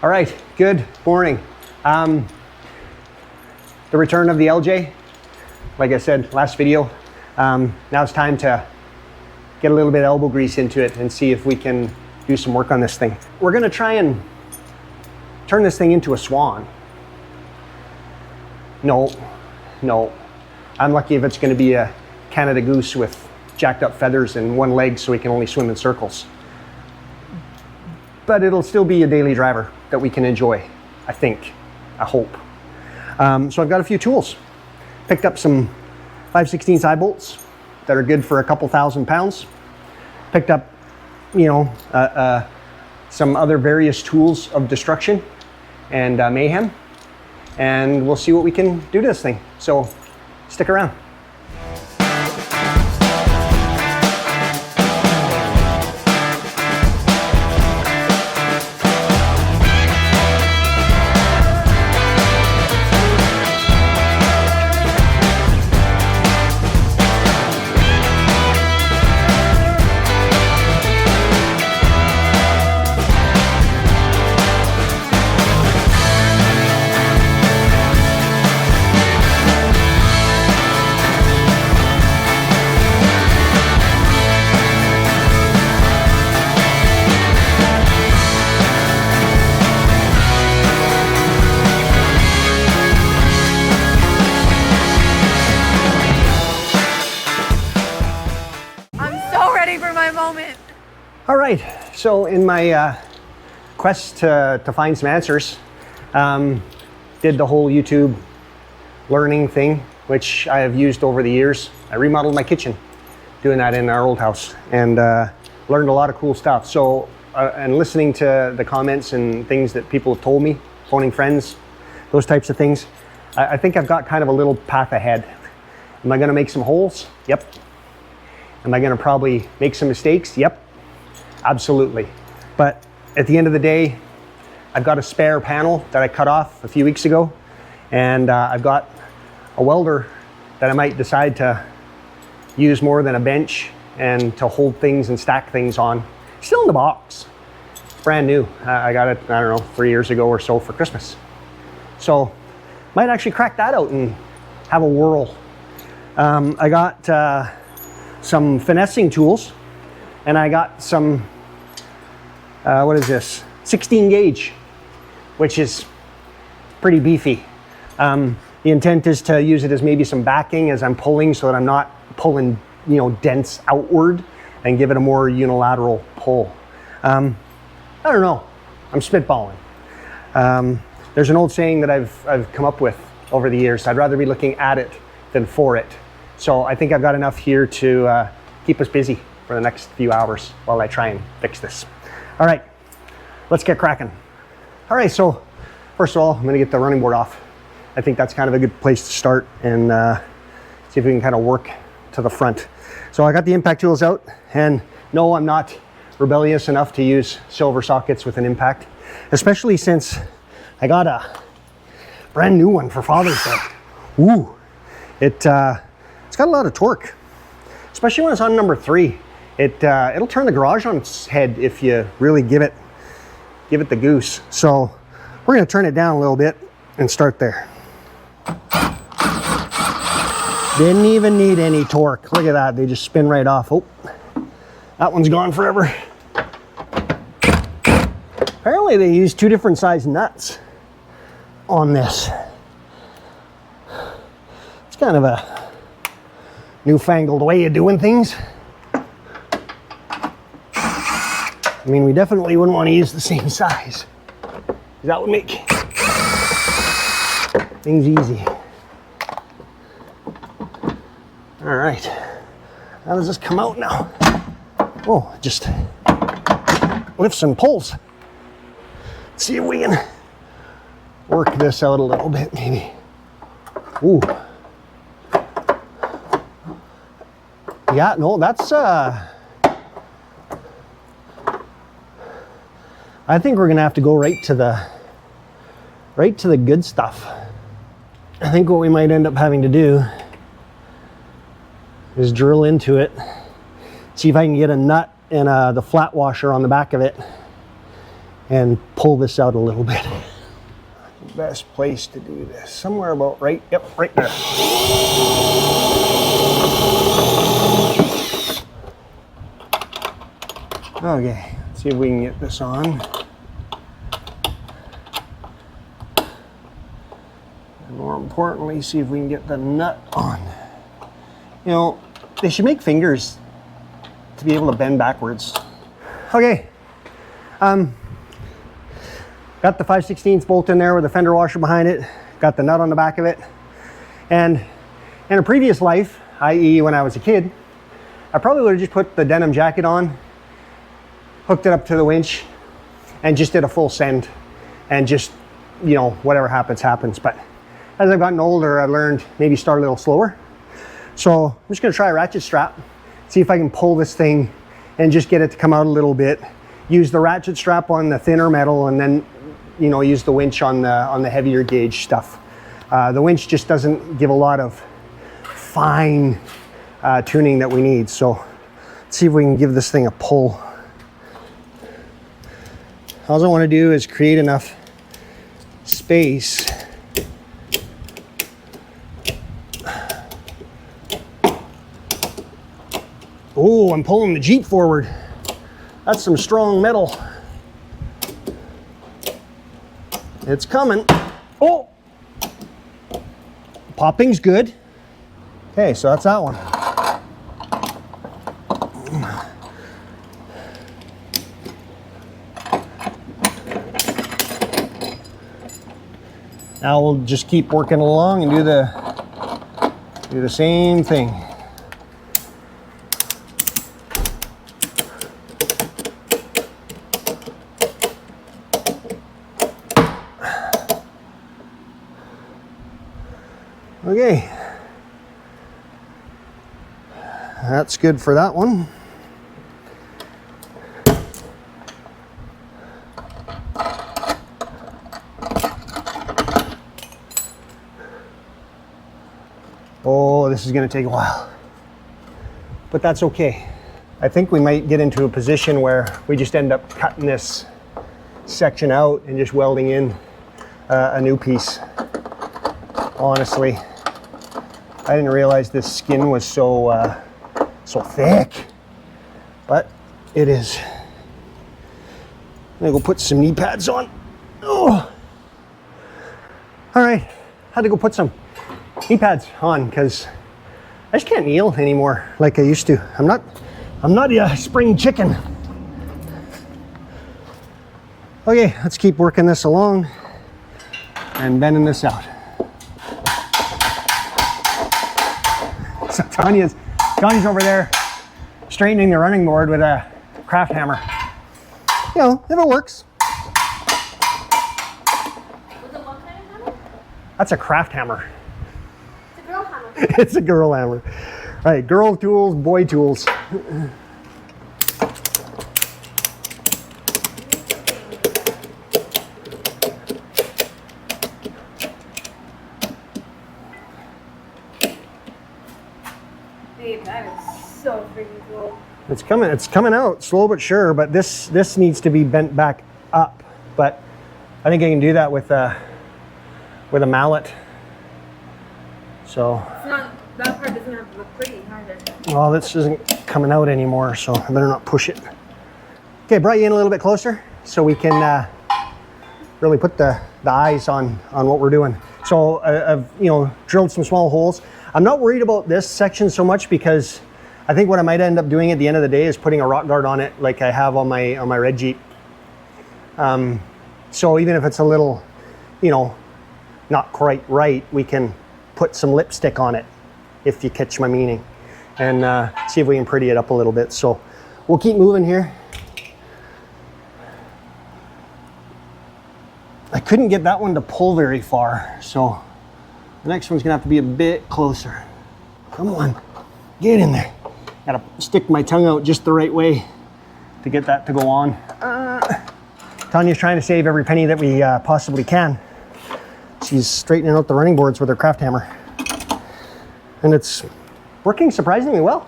All right, good morning. The return of the LJ. Like I said, last video. Now it's time to get a little bit of elbow grease into it and see if we can do some work on this thing. We're gonna try and turn this thing into a swan. No. I'm lucky if it's gonna be a Canada goose with jacked up feathers and one leg so he can only swim in circles. But it'll still be a daily driver that we can enjoy, I think, I hope. So I've got a few tools. Picked up some 5/16 eye bolts that are good for a couple thousand pounds. Picked up, some other various tools of destruction and mayhem. And we'll see what we can do to this thing. So stick around. All right, so in my quest to find some answers, did the whole YouTube learning thing, which I have used over the years. I remodeled my kitchen, doing that in our old house, and learned a lot of cool stuff. So, and listening to the comments and things that people have told me, phoning friends, those types of things, I think I've got kind of a little path ahead. Am I gonna make some holes? Yep. Am I gonna probably make some mistakes? Yep. Absolutely. But at the end of the day, I've got a spare panel that I cut off a few weeks ago, and I've got a welder that I might decide to use more than a bench and to hold things and stack things on. Still in the box, brand new. I got it, I don't know, 3 years ago or so for Christmas. So might actually crack that out and have a whirl. I got some finessing tools, and I got some what is this? 16 gauge, which is pretty beefy. The intent is to use it as maybe some backing as I'm pulling, so that I'm not pulling, dents outward, and give it a more unilateral pull. I don't know. I'm spitballing. There's an old saying that I've come up with over the years. I'd rather be looking at it than for it. So I think I've got enough here to keep us busy for the next few hours while I try and fix this. All right, let's get cracking. All right, so first of all, I'm gonna get the running board off. I think that's kind of a good place to start and see if we can kind of work to the front. So I got the impact tools out, and no, I'm not rebellious enough to use silver sockets with an impact, especially since I got a brand new one for Father's Day. Ooh, it's got a lot of torque, especially when it's on number 3. It'll turn the garage on its head if you really give it the goose. So we're gonna turn it down a little bit and start there. Didn't even need any torque. Look at that, they just spin right off. Oh, that one's gone forever. Apparently they use 2 different size nuts on this. It's kind of a newfangled way of doing things. I mean, we definitely wouldn't want to use the same size. That would make things easy. All right, how does this come out now? Oh, it just lifts and pulls. Let's see if we can work this out a little bit, maybe. Ooh. Yeah, no, that's I think we're gonna have to go right to the good stuff. I think what we might end up having to do is drill into it, see if I can get a nut and the flat washer on the back of it, and pull this out a little bit. Best place to do this, somewhere about right there. Okay, let's see if we can get this on. And more importantly, see if we can get the nut on. You know, they should make fingers to be able to bend backwards. Okay, got the 5/16 bolt in there with a fender washer behind it, got the nut on the back of it. And in a previous life, i.e. when I was a kid, I probably would have just put the denim jacket on, hooked it up to the winch, and just did a full send, and just, you know, whatever happens, happens. But as I've gotten older, I learned maybe start a little slower. So I'm just gonna try a ratchet strap, see if I can pull this thing and just get it to come out a little bit. Use the ratchet strap on the thinner metal, and then, you know, use the winch on the heavier gauge stuff. The winch just doesn't give a lot of fine tuning that we need. So let's see if we can give this thing a pull. All I want to do is create enough space Oh, I'm pulling the Jeep forward. That's some strong metal. It's coming. Oh! Popping's good. Okay, so that's that one. Now we'll just keep working along and do the same thing. Okay, that's good for that one. Oh, this is going to take a while, but that's okay. I think we might get into a position where we just end up cutting this section out and just welding in a new piece. Honestly, I didn't realize this skin was so thick, but it is. I'm gonna go put some knee pads on. Oh, all right. Had to go put some knee pads on because I just can't kneel anymore like I used to. I'm not a spring chicken. Okay, let's keep working this along and bending this out. So Tanya's over there straightening the running board with a craft hammer. You know, if it works. With a what kind of hammer? That's a craft hammer. It's a girl hammer. It's a girl hammer. All right, girl tools, boy tools. Babe, that is so freaking cool. It's coming out slow but sure, but this needs to be bent back up. But I think I can do that with a mallet. So It's not, that part doesn't have to look pretty either. well, this isn't coming out anymore, so I better not push it. Okay, brought you in a little bit closer so we can really put the eyes on what we're doing. So I've drilled some small holes. I'm not worried about this section so much because I think what I might end up doing at the end of the day is putting a rock guard on it like I have on my red Jeep. So even if it's a little, not quite right, we can put some lipstick on it, if you catch my meaning, and see if we can pretty it up a little bit. So we'll keep moving here. I couldn't get that one to pull very far, so the next one's gonna have to be a bit closer. Come on, get in there. Gotta stick my tongue out just the right way to get that to go on. Tanya's trying to save every penny that we possibly can. She's straightening out the running boards with her craft hammer. And it's working surprisingly well.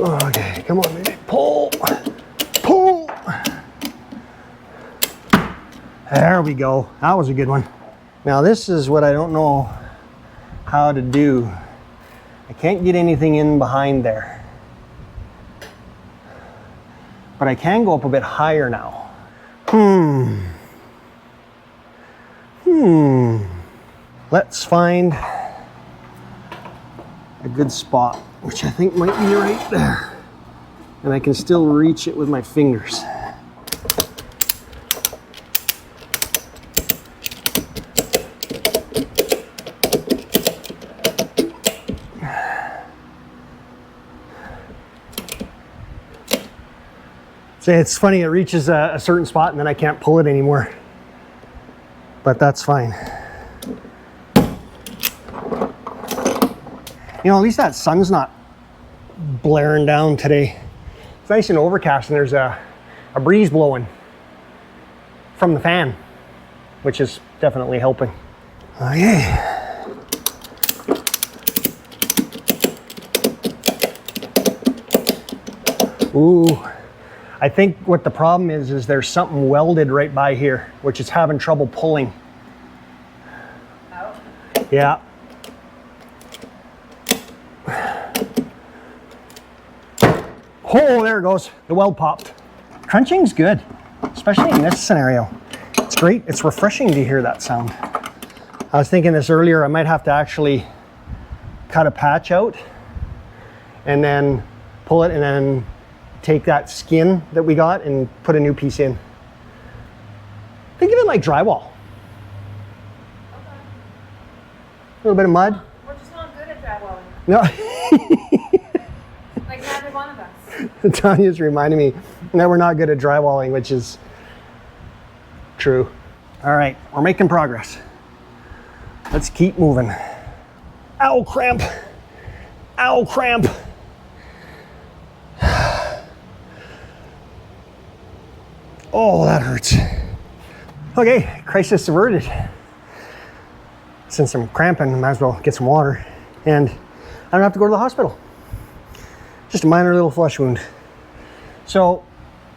Okay, come on, baby. Pull. Pull. There we go. That was a good one. Now this is what I don't know how to do. I can't get anything in behind there. But I can go up a bit higher now. Let's find a good spot, which I think might be right there. And I can still reach it with my fingers. So it's funny, it reaches a certain spot and then I can't pull it anymore. But that's fine. You know, at least that sun's not blaring down today. It's nice and overcast and there's a breeze blowing from the fan, which is definitely helping. Okay. Ooh, I think what the problem is there's something welded right by here, which is having trouble pulling. Oh. Yeah. Oh, there it goes. The weld popped. Crunching's good, especially in this scenario. It's great. It's refreshing to hear that sound. I was thinking this earlier, I might have to actually cut a patch out and then pull it and then take that skin that we got and put a new piece in. Think of it like drywall. Okay. A little bit of mud. We're just not good at drywalling. No. Like neither one of us. Tanya's reminding me that we're not good at drywalling, which is true. All right, we're making progress. Let's keep moving. Ow, cramp. Ow, cramp. Oh, that hurts. Okay, crisis averted. Since I'm cramping, I might as well get some water. And I don't have to go to the hospital. Just a minor little flesh wound. So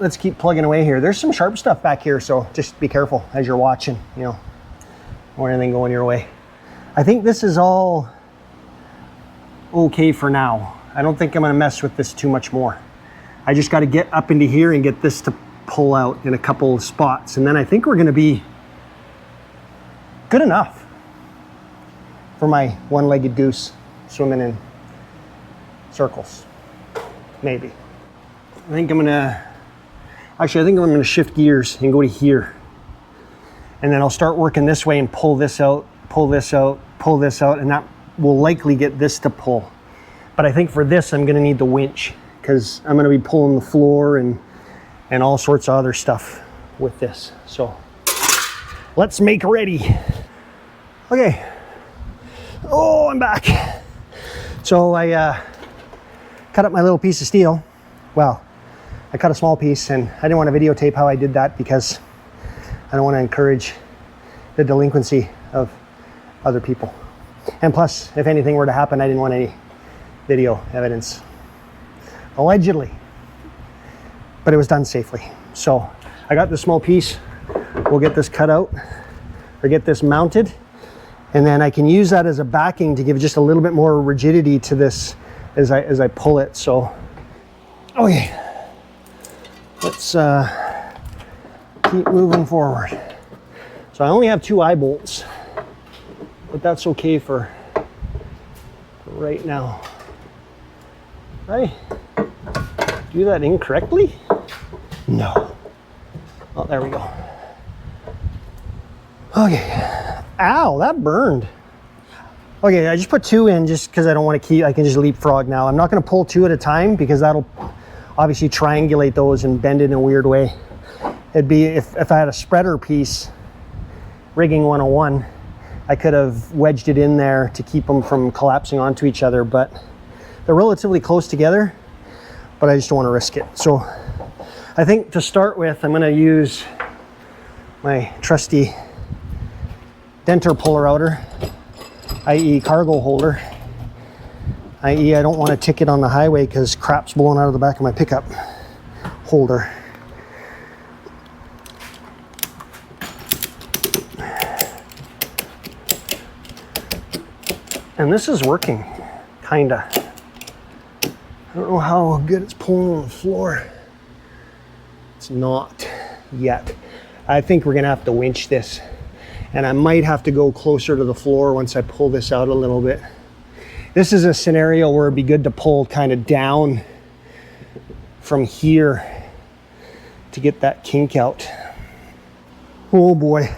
let's keep plugging away here. There's some sharp stuff back here, so just be careful as you're watching, you know, or anything going your way. I think this is all okay for now. I don't think I'm gonna mess with this too much more. I just gotta get up into here and get this to pull out in a couple of spots. And then I think we're gonna be good enough for my one-legged goose swimming in circles. Maybe. I think I'm gonna shift gears and go to here. And then I'll start working this way and pull this out, pull this out, pull this out, and that will likely get this to pull. But I think for this, I'm gonna need the winch because I'm gonna be pulling the floor and all sorts of other stuff with this. So let's make ready. Okay. Oh, I'm back. So I cut up my little piece of steel. Well, I cut a small piece and I didn't want to videotape how I did that because I don't want to encourage the delinquency of other people. And plus, if anything were to happen, I didn't want any video evidence. Allegedly. But it was done safely. So I got this small piece. We'll get this cut out or get this mounted. And then I can use that as a backing to give just a little bit more rigidity to this as I pull it. So, okay, let's keep moving forward. So I only have 2 eye bolts, but that's okay for right now. Right? Do that incorrectly? No. Oh, there we go. Okay. Ow, that burned. Okay, I just put 2 in just because I don't want to keep, I can just leapfrog now. I'm not going to pull 2 at a time because that'll obviously triangulate those and bend it in a weird way. It'd be, if I had a spreader piece, rigging 101, I could have wedged it in there to keep them from collapsing onto each other, but they're relatively close together, but I just don't want to risk it. So I think to start with, I'm going to use my trusty denter puller outer, i.e. cargo holder. i.e. I don't want to tick it on the highway because crap's blowing out of the back of my pickup holder. And this is working, kinda. I don't know how good it's pulling on the floor. It's not yet. I think we're gonna have to winch this. And I might have to go closer to the floor once I pull this out a little bit. This is a scenario where it'd be good to pull kind of down from here to get that kink out. Oh boy.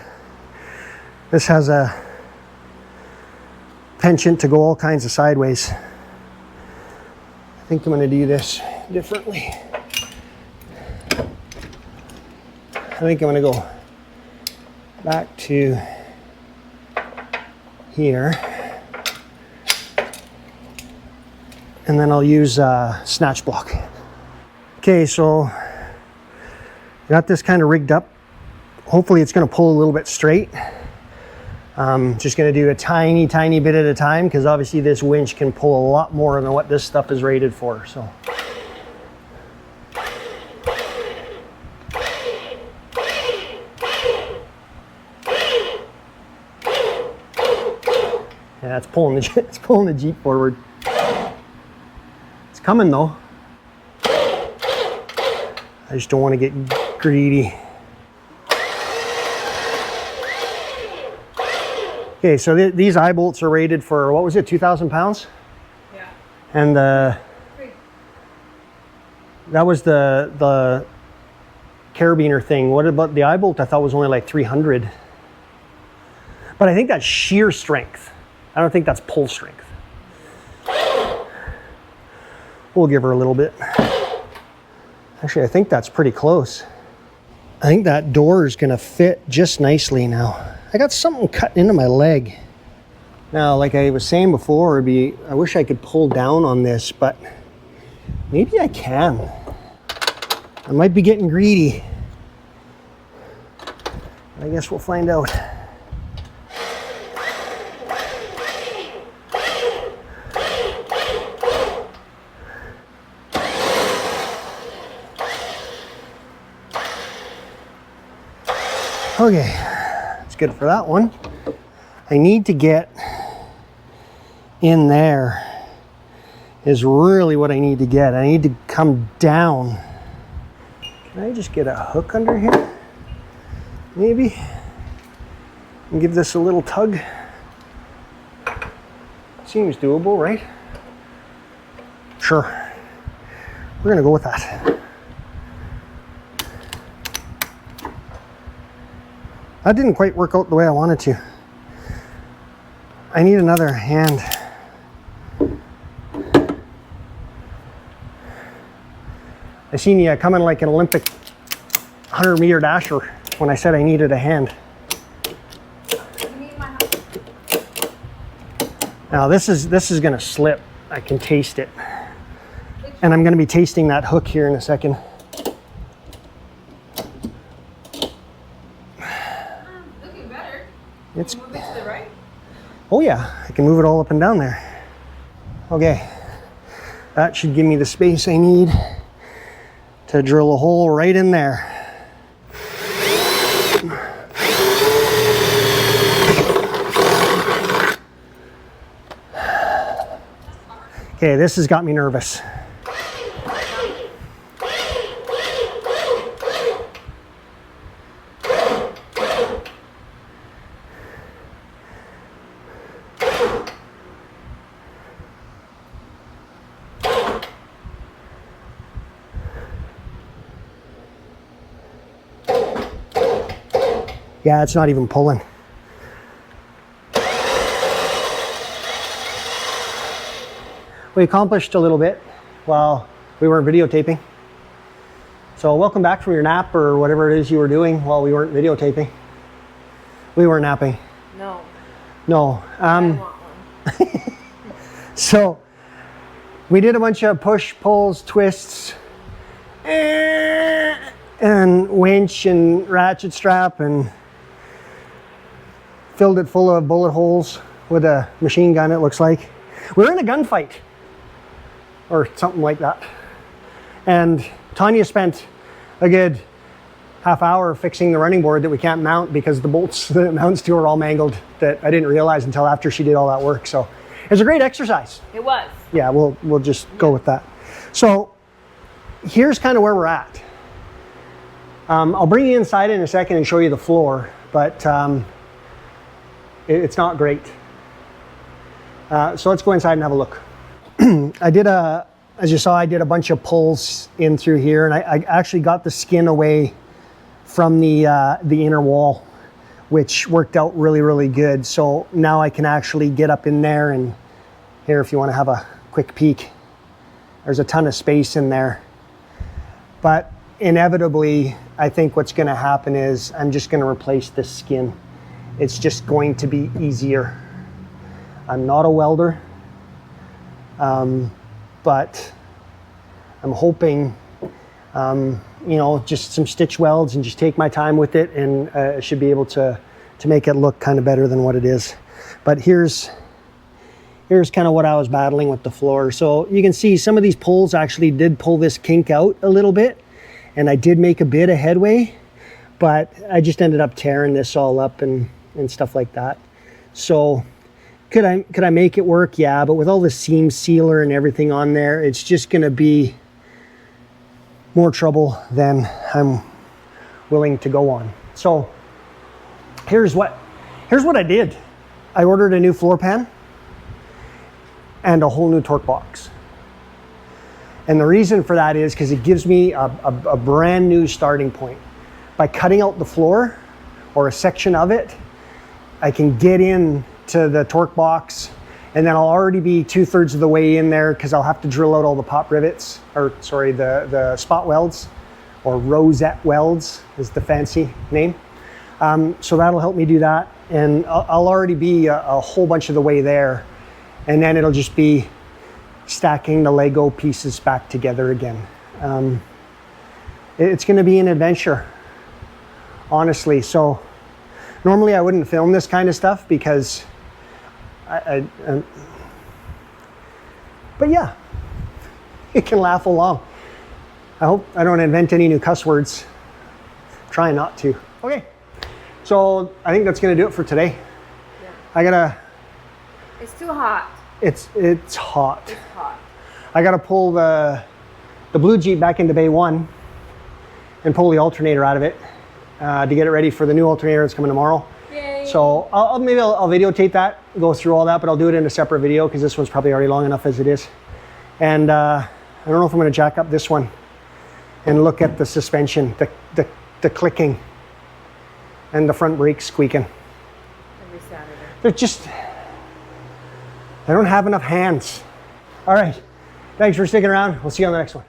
This has a penchant to go all kinds of sideways. I think I'm going to do this differently. I think I'm going to go back to here. And then I'll use snatch block. Okay, so got this kind of rigged up. Hopefully it's going to pull a little bit straight. Just going to do a tiny bit at a time because obviously this winch can pull a lot more than what this stuff is rated for. So. Yeah, it's pulling the Jeep forward. It's coming though. I just don't want to get greedy. Okay, so these eye bolts are rated for, what was it, 2,000 pounds? Yeah. And that was the carabiner thing. What about the eye bolt? I thought was only like 300. But I think that's shear strength. I don't think that's pull strength. We'll give her a little bit. Actually, I think that's pretty close. I think that door is gonna fit just nicely now. I got something cut into my leg. Now, like I was saying before, I wish I could pull down on this, but maybe I can. I might be getting greedy. I guess we'll find out. Okay, that's good for that one. I need to get in there is really what I need to get. I need to come down. Can I just get a hook under here? Maybe? And give this a little tug. Seems doable, right? Sure. We're gonna go with that. That didn't quite work out the way I wanted to. I need another hand. I seen you coming like an Olympic 100-meter dasher when I said I needed a hand. Now this is gonna slip. I can taste it. And I'm gonna be tasting that hook here in a second. Looking better. It's, Can you move it to the right? oh yeah, I can move it all up and down there. Okay, that should give me the space I need to drill a hole right in there. Okay, this has got me nervous. Yeah, it's not even pulling. We accomplished a little bit while we weren't videotaping. So welcome back from your nap or whatever it is you were doing while we weren't videotaping. We weren't napping. No. No. I want one. So we did a bunch of push, pulls, twists, and winch and ratchet strap and filled it full of bullet holes with a machine gun, it looks like. We're in a gunfight. or something like that. And Tanya spent a good half hour fixing the running board that we can't mount because the bolts that it mounts to are all mangled, that I didn't realize until after she did all that work. So it was a great exercise. It was. Yeah, we'll just go with that. So here's kind of where we're at. I'll bring you inside in a second and show you the floor, but it's not great. So let's go inside and have a look. As you saw, I did a bunch of pulls in through here, and I actually got the skin away from the inner wall, which worked out really, really good. So now I can actually get up in there, and here, if you want to have a quick peek, there's a ton of space in there. But inevitably, I think what's going to happen is I'm just going to replace this skin. It's just going to be easier. I'm not a welder, but I'm hoping, just some stitch welds and just take my time with it, and I should be able to make it look kind of better than what it is. But here's kind of what I was battling with the floor. So you can see some of these pulls actually did pull this kink out a little bit, and I did make a bit of headway, but I just ended up tearing this all up and stuff like that. So could I make it work? Yeah, but with all the seam sealer and everything on there, it's just gonna be more trouble than I'm willing to go on. So here's what I did. I ordered a new floor pan and a whole new torque box. And the reason for that is because it gives me a brand new starting point. By cutting out the floor or a section of it, I can get in to the torque box, and then I'll already be 2/3 of the way in there because I'll have to drill out all the pop rivets, the spot welds, or rosette welds is the fancy name. So that'll help me do that, and I'll already be a whole bunch of the way there, and then it'll just be stacking the Lego pieces back together again. It's going to be an adventure, honestly. So normally I wouldn't film this kind of stuff because but yeah, you can laugh along. I hope I don't invent any new cuss words. Try not to. Okay, so I think that's going to do it for today. Yeah. It's too hot. It's hot. It's hot. I gotta pull the blue Jeep back into bay 1 and pull the alternator out of it to get it ready for the new alternator that's coming tomorrow. Yay. So I'll videotape that, go through all that, but I'll do it in a separate video because this one's probably already long enough as it is. And I don't know if I'm gonna jack up this one and look at the suspension, the clicking, and the front brakes squeaking. Every Saturday. They're just, I don't have enough hands. All right, thanks for sticking around. We'll see you on the next one.